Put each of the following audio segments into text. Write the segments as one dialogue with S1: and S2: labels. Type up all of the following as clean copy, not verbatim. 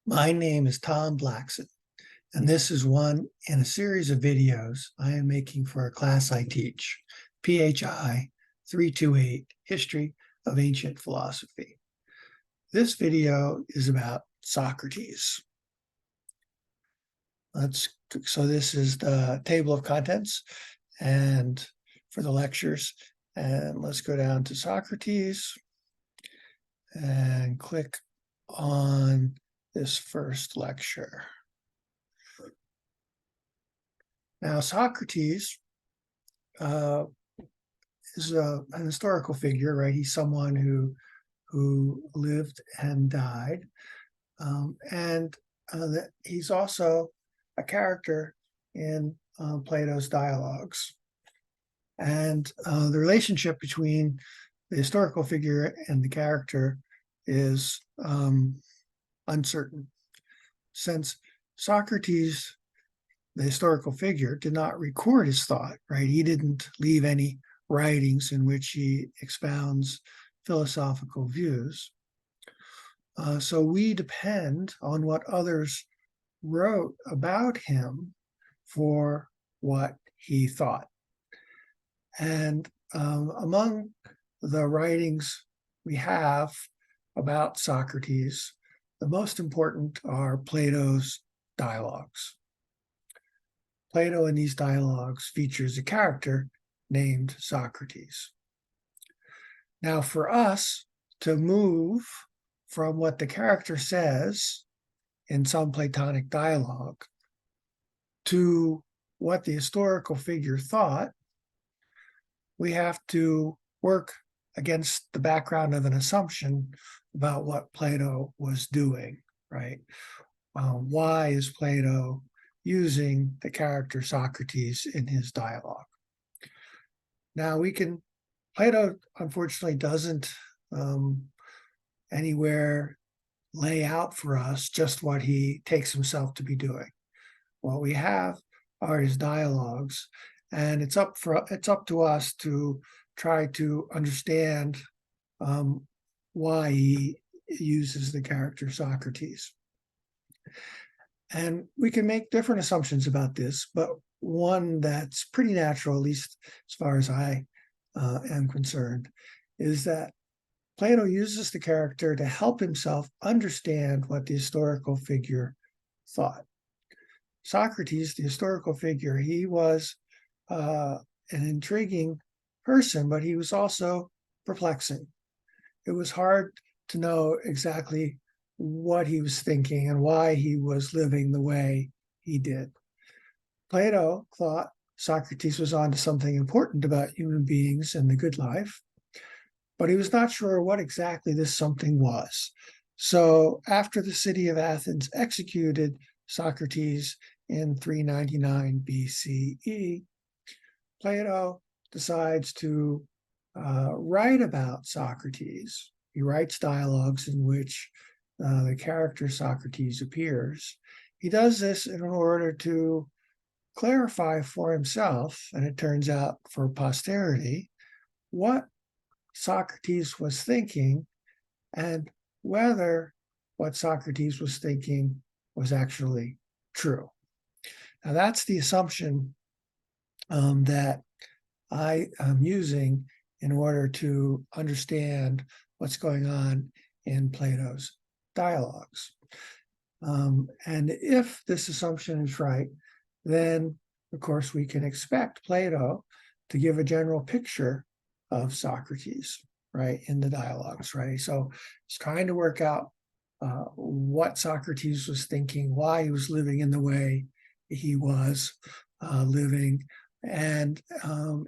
S1: My name is Tom Blackson, and this is one in a series of videos I am making for a class I teach, PHI 328, History of Ancient Philosophy. This video is about Socrates. So this is the table of contents and for the lectures. And let's go down to Socrates and click on this first lecture. Now, Socrates is an historical figure, right? He's someone who lived and died, and he's also a character in Plato's dialogues. And the relationship between the historical figure and the character is uncertain, since Socrates, the historical figure, did not record his thought, right? He didn't leave any writings in which he expounds philosophical views. So we depend on what others wrote about him for what he thought. And among the writings we have about Socrates, the most important are Plato's dialogues. Plato in these dialogues features a character named Socrates. Now, for us to move from what the character says in some Platonic dialogue to what the historical figure thought, we have to work against the background of an assumption about what Plato was doing, right? Why is Plato using the character Socrates in his dialogue? Now, Plato unfortunately doesn't anywhere lay out for us just what he takes himself to be doing. What we have are his dialogues, and it's up to us to try to understand why he uses the character Socrates. And we can make different assumptions about this, but one that's pretty natural, at least as far as I am concerned, is that Plato uses the character to help himself understand what the historical figure thought. Socrates, the historical figure, he was an intriguing person, but he was also perplexing. It was hard to know exactly what he was thinking and why he was living the way he did. Plato thought Socrates was onto something important about human beings and the good life, but he was not sure what exactly this something was. So after the city of Athens executed Socrates in 399 BCE, Plato decides to write about Socrates. He writes dialogues in which the character Socrates appears. He does this in order to clarify for himself, and it turns out for posterity, what Socrates was thinking and whether what Socrates was thinking was actually true. Now, that's the assumption that I am using in order to understand what's going on in Plato's dialogues. And if this assumption is right, then, of course, we can expect Plato to give a general picture of Socrates, right, in the dialogues, right? So he's trying to work out what Socrates was thinking, why he was living in the way he was living. And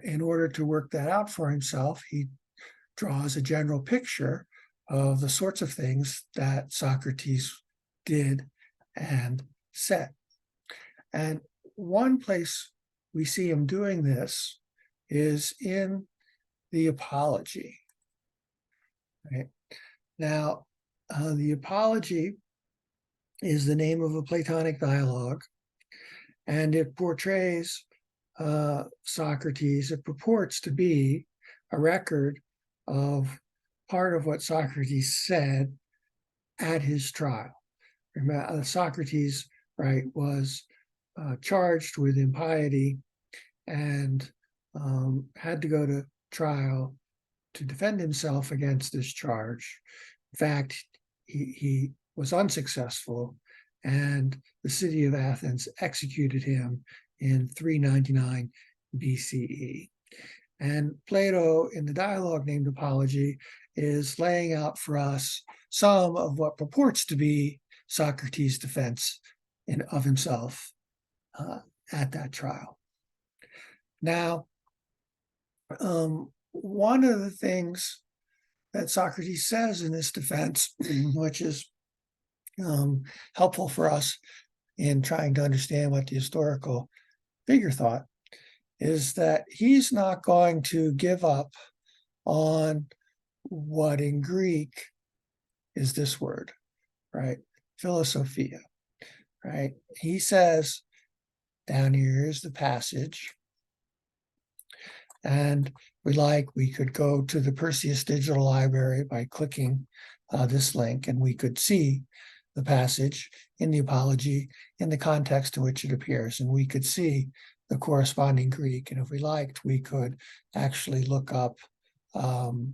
S1: in order to work that out for himself, he draws a general picture of the sorts of things that Socrates did and said. And one place we see him doing this is in the Apology. Right? Now, the Apology is the name of a Platonic dialogue, and it portrays Socrates. It purports to be a record of part of what Socrates said at his trial. Socrates, right, was charged with impiety and had to go to trial to defend himself against this charge. In fact, he was unsuccessful, and the city of Athens executed him in 399 BCE. And Plato, in the dialogue named Apology, is laying out for us some of what purports to be Socrates' defense of himself at that trial. Now, one of the things that Socrates says in this defense, which is helpful for us in trying to understand what the historical figure thought, is that he's not going to give up on what in Greek is this word, right? Philosophia, right? He says, down here is the passage. And we could go to the Perseus Digital Library by clicking this link, and we could see the passage in the Apology in the context in which it appears, and we could see the corresponding Greek. And if we liked, we could actually look up the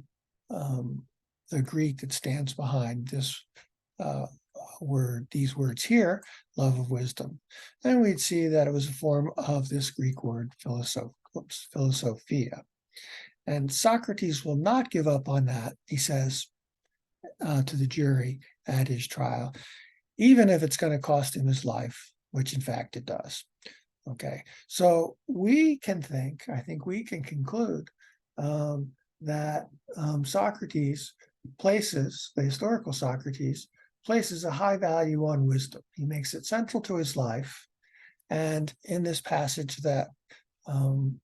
S1: Greek that stands behind this word, these words here, love of wisdom. And we'd see that it was a form of this Greek word, philosophia. And Socrates will not give up on that, he says to the jury at his trial, even if it's going to cost him his life, which in fact it does. Okay, so I think we can conclude that Socrates places, the historical Socrates, places a high value on wisdom. He makes it central to his life. And in this passage that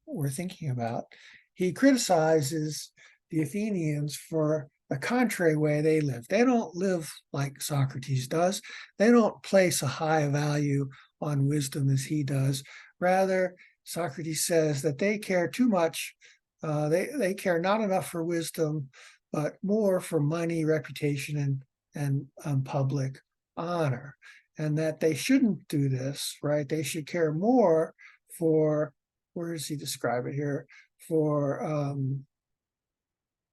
S1: we're thinking about, he criticizes the Athenians for the contrary way they live. They don't live like Socrates does. They don't place a high value on wisdom as he does. Rather, Socrates says that they care too much. They care not enough for wisdom, but more for money, reputation, and public honor. And that they shouldn't do this, right? They should care more for, where does he describe it here? For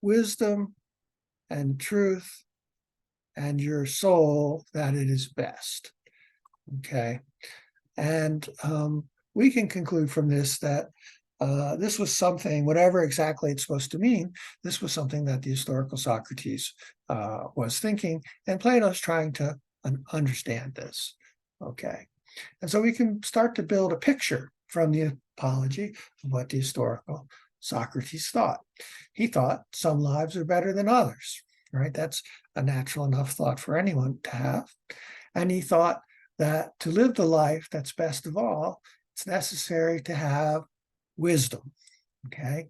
S1: wisdom and truth and your soul, that it is best. Okay. And we can conclude from this that this was something, whatever exactly it's supposed to mean, this was something that the historical Socrates was thinking, and Plato's trying to understand this. Okay. And so we can start to build a picture from the Apology of what the historical Socrates thought. He thought some lives are better than others, right? That's a natural enough thought for anyone to have. And he thought that to live the life that's best of all, it's necessary to have wisdom, okay?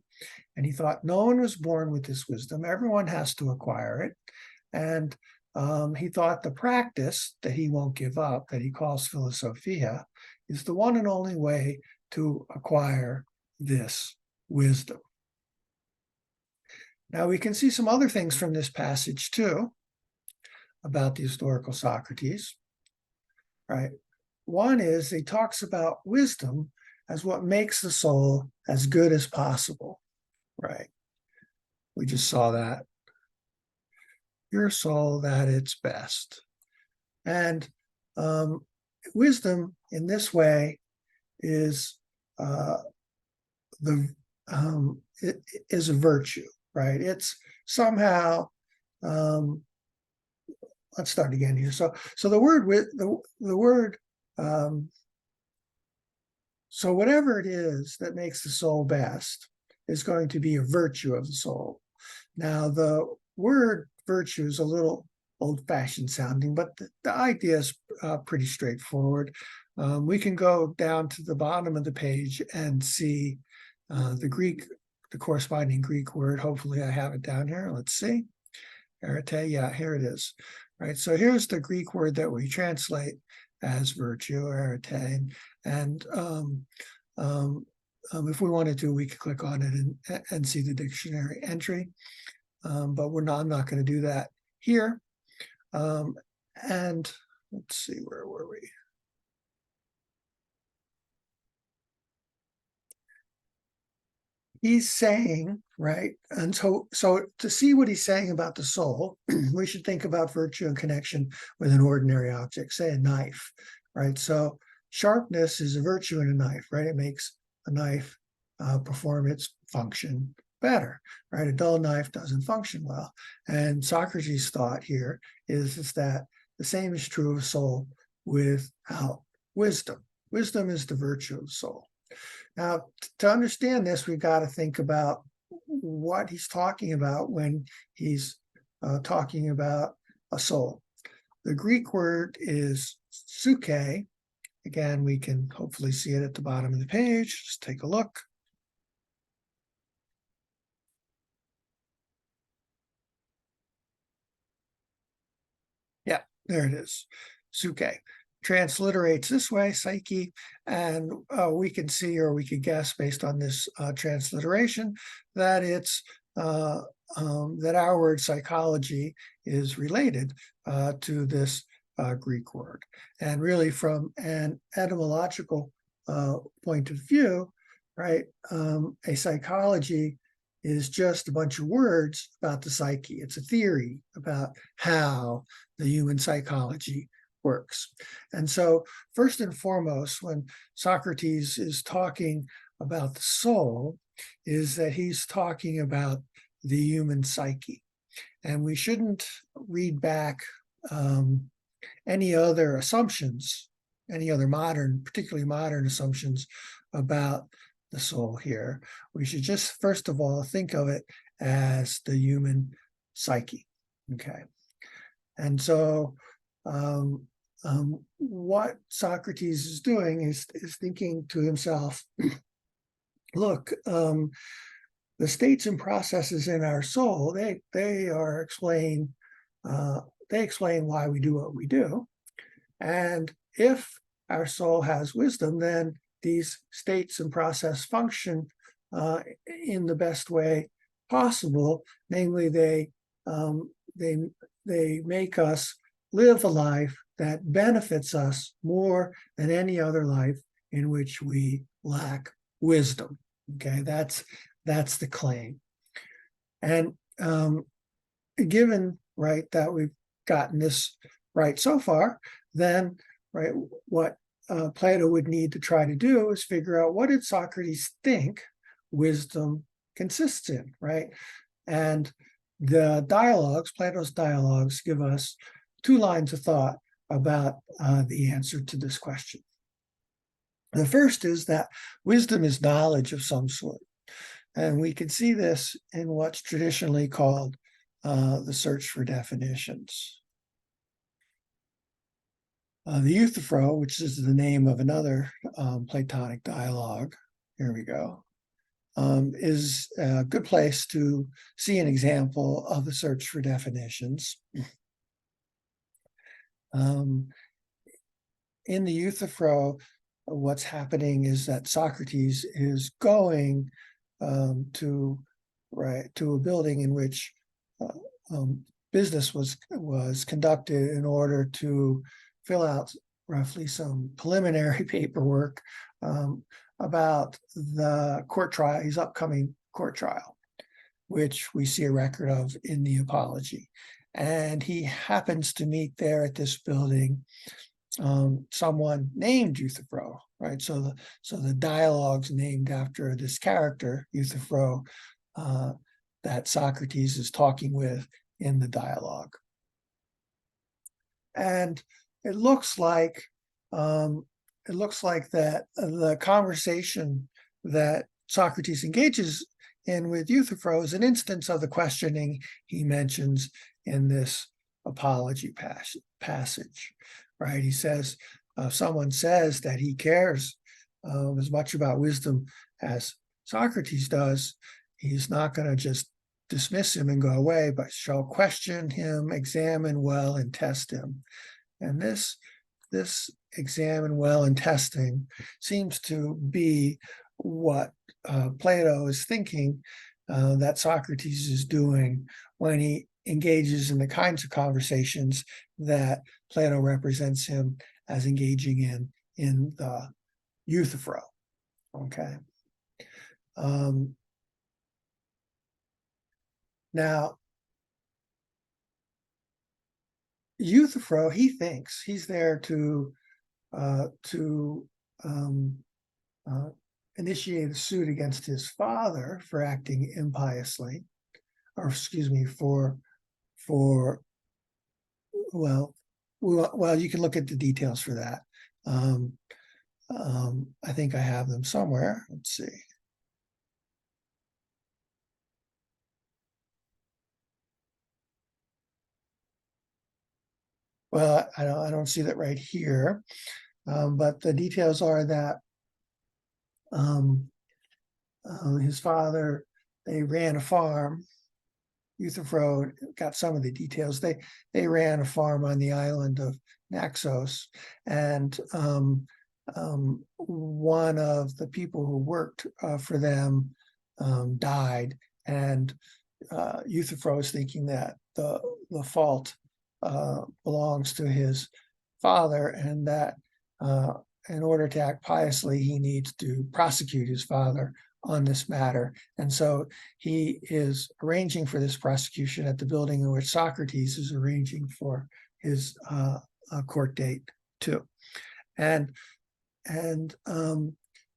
S1: And he thought no one was born with this wisdom. Everyone has to acquire it. And he thought the practice that he won't give up, that he calls philosophia, is the one and only way to acquire this wisdom. Now we can see some other things from this passage too about the historical Socrates, right? One is he talks about wisdom as what makes the soul as good as possible, right? We just saw that. Your soul at its best. And wisdom in this way is it is a virtue, right? It's somehow let's start again here. So the word so whatever it is that makes the soul best is going to be a virtue of the soul. Now the word virtue is a little old-fashioned sounding, but the idea is pretty straightforward. We can go down to the bottom of the page and see the corresponding Greek word. Hopefully I have it down here. Let's see. Arete, yeah, here it is. Right, so here's the Greek word that we translate as virtue, arete, and if we wanted to, we could click on it and see the dictionary entry, but I'm not going to do that here. And let's see, where were we? He's saying, right? And so to see what he's saying about the soul, we should think about virtue in connection with an ordinary object, say a knife, right? So sharpness is a virtue in a knife, right? It makes a knife perform its function better, right? A dull knife doesn't function well. And Socrates' thought here is that the same is true of soul without wisdom. Wisdom is the virtue of the soul. Now, to understand this, we've got to think about what he's talking about when he's talking about a soul. The Greek word is suke. Again, we can hopefully see it at the bottom of the page. Just take a look. Yeah, there it is, suke. Transliterates this way, psyche, and we can see, or we could guess based on this transliteration, that it's that our word psychology is related to this Greek word. And really, from an etymological point of view, right, a psychology is just a bunch of words about the psyche. It's a theory about how the human psychology works. And so, first and foremost, when Socrates is talking about the soul, is that he's talking about the human psyche. And we shouldn't read back any other assumptions, any other modern, particularly modern assumptions about the soul here. We should just, first of all, think of it as the human psyche. Okay. And so what Socrates is doing is thinking to himself, look, the states and processes in our soul, they explain why we do what we do. And if our soul has wisdom, then these states and process function in the best way possible. Namely, they make us live a life that benefits us more than any other life in which we lack wisdom. Okay, that's the claim. And given, right, that we've gotten this right so far, then, right, what Plato would need to try to do is figure out, what did Socrates think wisdom consists in, right? And the dialogues, Plato's dialogues, give us two lines of thought about the answer to this question. The first is that wisdom is knowledge of some sort. And we can see this in what's traditionally called the search for definitions. The Euthyphro, which is the name of another Platonic dialogue, here we go, is a good place to see an example of the search for definitions. In the Euthyphro, what's happening is that Socrates is going to a building in which business was conducted in order to fill out roughly some preliminary paperwork about the court trial, his upcoming court trial, which we see a record of in the Apology. And he happens to meet there at this building someone named Euthyphro, right? So the dialogue's named after this character, Euthyphro, that Socrates is talking with in the dialogue. And it looks like that the conversation that Socrates engages in with Euthyphro is an instance of the questioning he mentions in this Apology passage, right? He says, someone says that he cares as much about wisdom as Socrates does, he's not going to just dismiss him and go away, but shall question him, examine well, and test him. And this examine well and testing seems to be what Plato is thinking that Socrates is doing when he engages in the kinds of conversations that Plato represents him as engaging in the Euthyphro. Okay. Now, Euthyphro, he thinks he's there to initiate a suit against his father for acting impiously, or excuse me, well, you can look at the details for that. I think I have them somewhere. Let's see. Well, I don't see that right here, but the details are that his father, they ran a farm. Euthyphro got some of the details. They ran a farm on the island of Naxos, and one of the people who worked for them died, and Euthyphro is thinking that the fault belongs to his father, and that in order to act piously, he needs to prosecute his father on this matter. And so he is arranging for this prosecution at the building in which Socrates is arranging for his court date too. And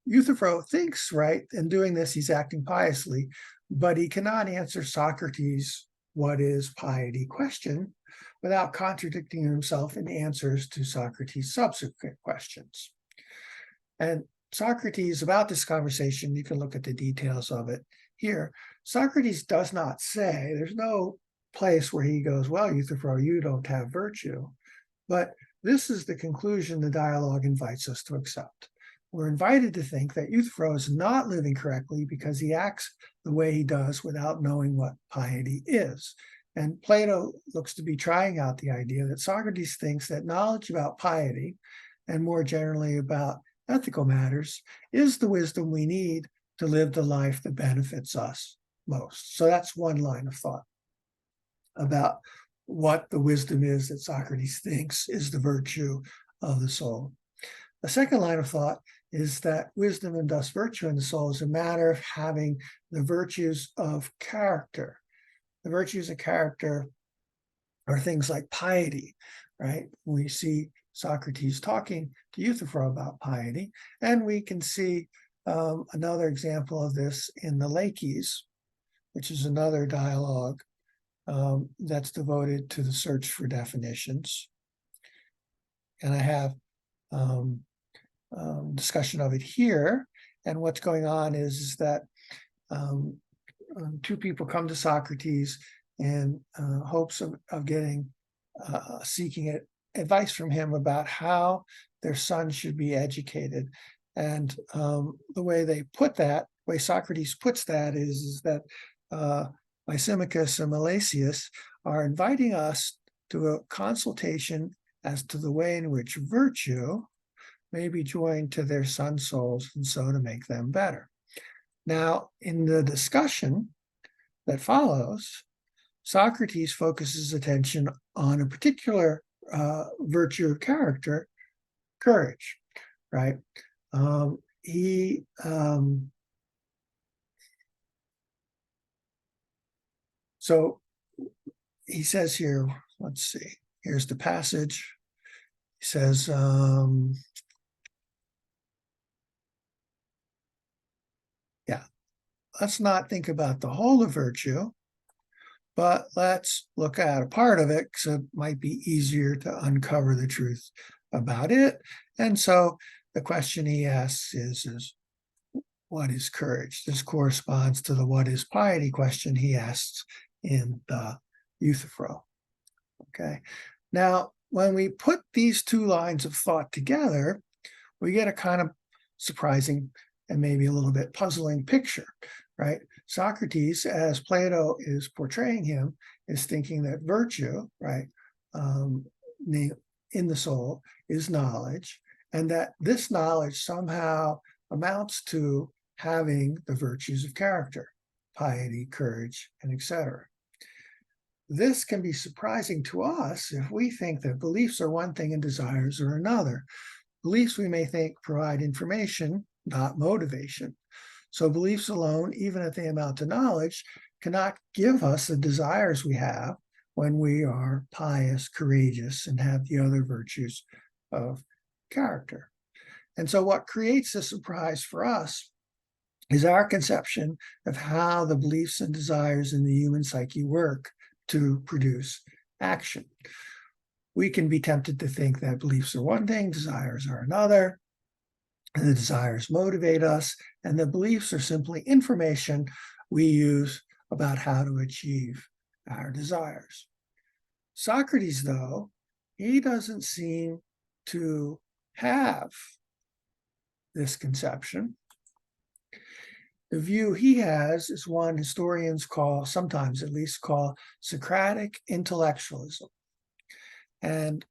S1: Euthyphro thinks, right, in doing this, he's acting piously, but he cannot answer Socrates' "what is piety" question without contradicting himself in answers to Socrates' subsequent questions. And Socrates, about this conversation, you can look at the details of it here. Socrates does not say, there's no place where he goes, well, Euthyphro, you don't have virtue. But this is the conclusion the dialogue invites us to accept. We're invited to think that Euthyphro is not living correctly because he acts the way he does without knowing what piety is. And Plato looks to be trying out the idea that Socrates thinks that knowledge about piety, and more generally about ethical matters, is the wisdom we need to live the life that benefits us most. So that's one line of thought about what the wisdom is that Socrates thinks is the virtue of the soul. The second line of thought is that wisdom and thus virtue in the soul is a matter of having the virtues of character. The virtues of character are things like piety, right? We see Socrates talking to Euthyphro about piety, and we can see another example of this in the Laches, which is another dialogue that's devoted to the search for definitions. And I have discussion of it here. And what's going on is that two people come to Socrates in hopes of getting, seeking advice from him about how their son should be educated. And the way they put that, the way Socrates puts that is that Lysimachus and Milesius are inviting us to a consultation as to the way in which virtue may be joined to their son's souls, and so to make them better. Now, in the discussion that follows, Socrates focuses attention on a particular virtue of character, courage, right? So he says here, let's see, here's the passage. He says, let's not think about the whole of virtue, but let's look at a part of it because it might be easier to uncover the truth about it. And so the question he asks is what is courage? This corresponds to the what is piety question he asks in the Euthyphro. Okay. Now, when we put these two lines of thought together, we get a kind of surprising and maybe a little bit puzzling picture, right? Socrates, as Plato is portraying him, is thinking that virtue, right, in the soul is knowledge, and that this knowledge somehow amounts to having the virtues of character, piety, courage, and etc. this can be surprising to us if we think that beliefs are one thing and desires are another. Beliefs, we may think, provide information, not motivation. So beliefs alone, even if they amount to knowledge, cannot give us the desires we have when we are pious, courageous, and have the other virtues of character. And so what creates a surprise for us is our conception of how the beliefs and desires in the human psyche work to produce action. We can be tempted to think that beliefs are one thing, desires are another, and the desires motivate us, and the beliefs are simply information we use about how to achieve our desires. Socrates, though, he doesn't seem to have this conception. The view he has is one historians call, sometimes at least call, Socratic intellectualism. And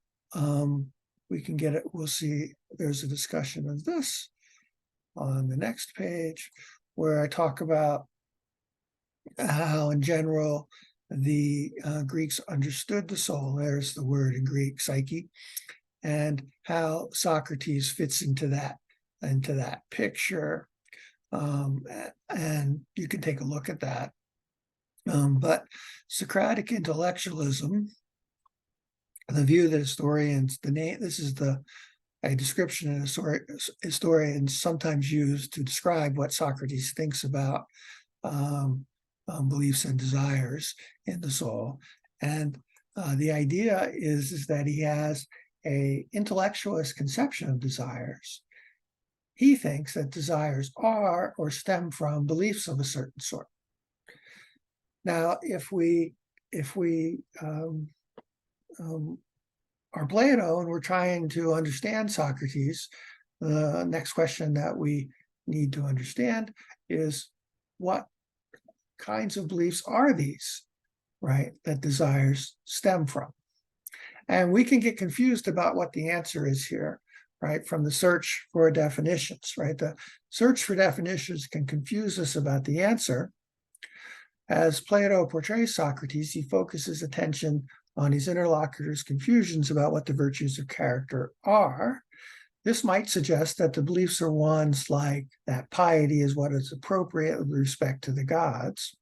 S1: we can get it, we'll see there's a discussion of this on the next page, where I talk about how in general the Greeks understood the soul, there's the word in Greek, psyche, and how Socrates fits into that picture. And you can take a look at that. But Socratic intellectualism, the view that historians, this is a description that historians sometimes use to describe what Socrates thinks about beliefs and desires in the soul. And the idea is that he has an intellectualist conception of desires. He thinks that desires are or stem from beliefs of a certain sort. Now, if we are Plato and we're trying to understand Socrates, the next question that we need to understand is what kinds of beliefs are these, right, that desires stem from? And we can get confused about what the answer is here, right, from the search for definitions, right? The search for definitions can confuse us about the answer. As Plato portrays Socrates, he focuses attention on his interlocutor's confusions about what the virtues of character are. This might suggest that the beliefs are ones like that piety is what is appropriate with respect to the gods.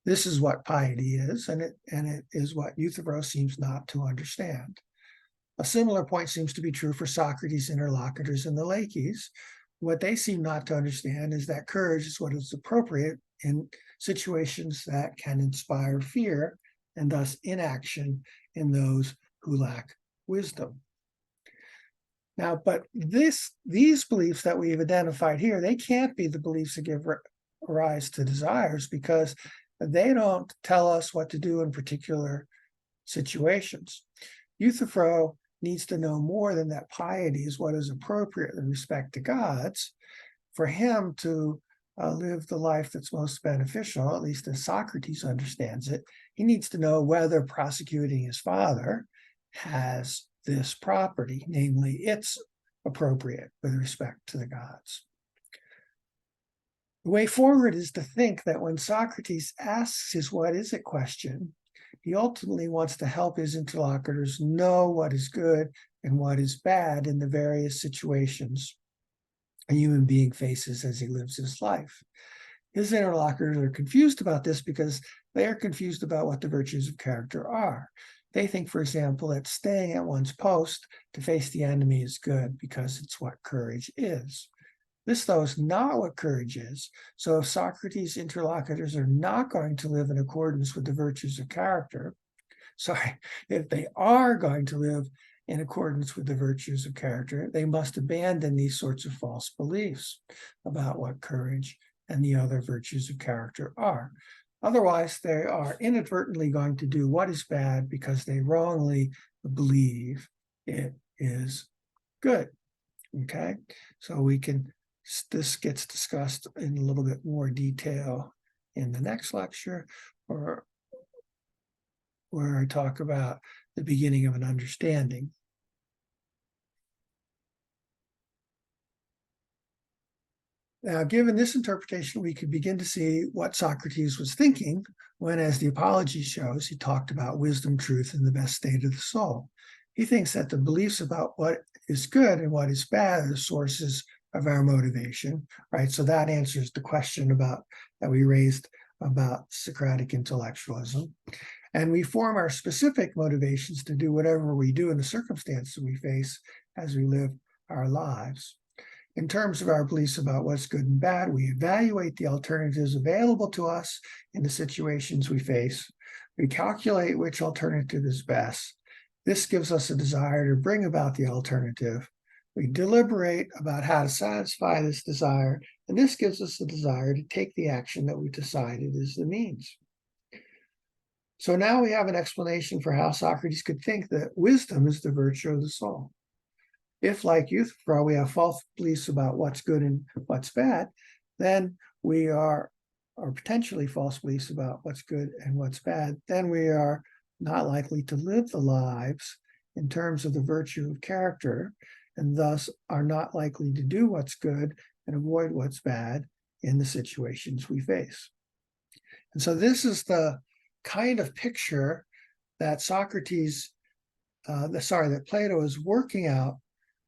S1: This is what piety is, and it is what Euthyphro seems not to understand. A similar point seems to be true for Socrates' interlocutors in the Laches. What they seem not to understand is that courage is what is appropriate in situations that can inspire fear and thus inaction in those who lack wisdom. Now, but these beliefs that we've identified here, they can't be the beliefs that give rise to desires, because they don't tell us what to do in particular situations. Euthyphro needs to know more than that piety is what is appropriate in respect to gods. For him to live the life that's most beneficial, at least as Socrates understands it, he needs to know whether prosecuting his father has this property, namely it's appropriate with respect to the gods. The way forward is to think that when Socrates asks his what is it question, he ultimately wants to help his interlocutors know what is good and what is bad in the various situations a human being faces as he lives his life. His interlocutors are confused about this because they are confused about what the virtues of character are. They think, for example, that staying at one's post to face the enemy is good because it's what courage is. This, though, is not what courage is. So if Socrates' interlocutors are not going to live in accordance with the virtues of character, if they are going to live in accordance with the virtues of character, they must abandon these sorts of false beliefs about what courage and the other virtues of character are. Otherwise, they are inadvertently going to do what is bad because they wrongly believe it is good. Okay, so this gets discussed in a little bit more detail in the next lecture, or where I talk about the beginning of an understanding. Now, given this interpretation, we could begin to see what Socrates was thinking when, as the Apology shows, he talked about wisdom, truth, and the best state of the soul. He thinks that the beliefs about what is good and what is bad are the sources of our motivation, right? So that answers the question about that we raised about Socratic intellectualism. And we form our specific motivations to do whatever we do in the circumstances we face as we live our lives. In terms of our beliefs about what's good and bad, we evaluate the alternatives available to us in the situations we face. We calculate which alternative is best. This gives us a desire to bring about the alternative. We deliberate about how to satisfy this desire, and this gives us the desire to take the action that we've decided is the means. So now we have an explanation for how Socrates could think that wisdom is the virtue of the soul. If, like Euthyphro, we have false beliefs about what's good and what's bad, then we are, or potentially false beliefs about what's good and what's bad, then we are not likely to live the lives in terms of the virtue of character, and thus are not likely to do what's good and avoid what's bad in the situations we face. And so this is the kind of picture that that Plato is working out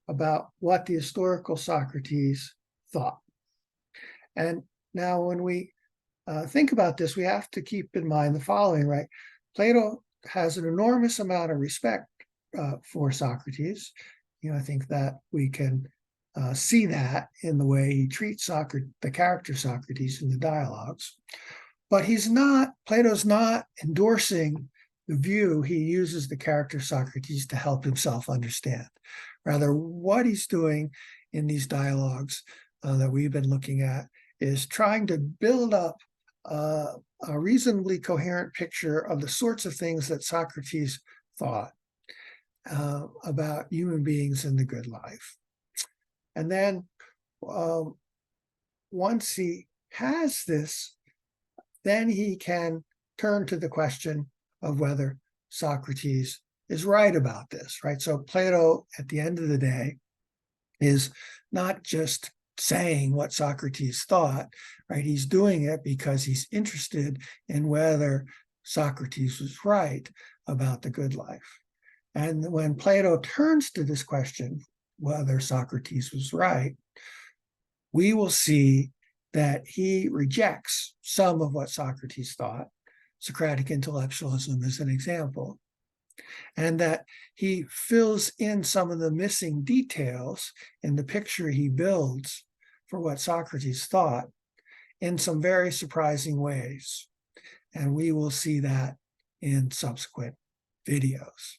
S1: about what the historical Socrates thought. And now when we think about this, we have to keep in mind the following, right? Plato has an enormous amount of respect for Socrates. I think that we can see that in the way he treats the character Socrates in the dialogues. But Plato's not endorsing the view he uses the character Socrates to help himself understand. Rather, what he's doing in these dialogues that we've been looking at is trying to build up a reasonably coherent picture of the sorts of things that Socrates thought about human beings and the good life. And then once he has this, then he can turn to the question of whether Socrates is right about this, right? So Plato, at the end of the day, is not just saying what Socrates thought, right? He's doing it because he's interested in whether Socrates was right about the good life. And when Plato turns to this question, whether Socrates was right, we will see that he rejects some of what Socrates thought. Socratic intellectualism is an example. And that he fills in some of the missing details in the picture he builds for what Socrates thought in some very surprising ways. And we will see that in subsequent videos.